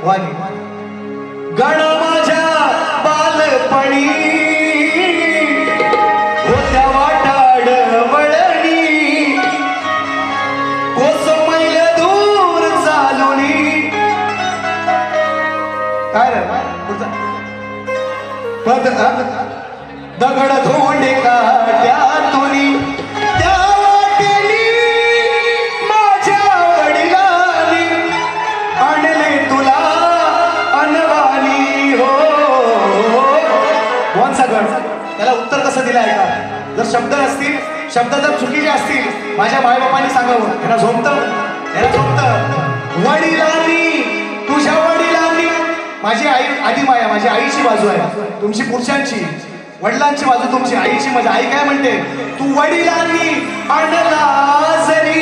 वाणी गण माझ्या बालपणी होत्या वाटाड वळणी कोसमैल दूर चालुनी काय रे पुढचा पद दगड धोंडे काट्यातुनी त्या वाटेनी माझ्या वडिलांनी आणले तुला अनवानी हो वन सगळ त्याला उत्तर कसं दिलं आहे का जर शब्द असतील शब्द जर चुकीचे असतील माझ्या मायबापांनी सांगावं ह्याला झोपतं वडिलांनी तुझ्या वडिलांनी माझी आई आधी माया माझी आईची बाजू आहे तुमची पुरुषांची वडिलांची बाजू तुमची आईची माझी आई काय म्हणते तू वडिलांनी आणला जरी